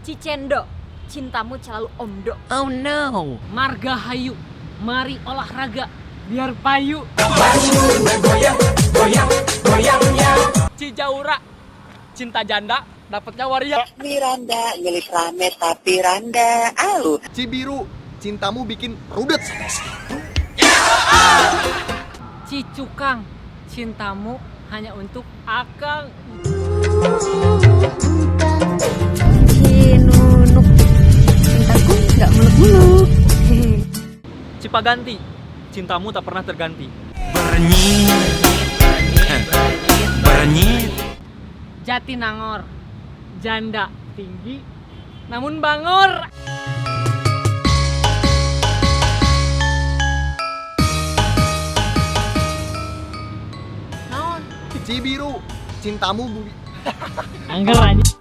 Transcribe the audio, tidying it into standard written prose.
Cicendo, cintamu selalu omdo. Oh no. Margahayu, mari olahraga biar payu. Cijaura, cinta janda dapatnya waria. Miranda, ngelis rame tapi randa, alu. Cibiru, cintamu bikin rudet. Cicukang, cintamu hanya untuk Akang. Cinunuk, cintaku nggak muluk-muluk. Cipaganti, cintamu tak pernah terganti. Berenyit. Jatinangor, janda tinggi namun bangor. Cibiru, cintamu Angger aja.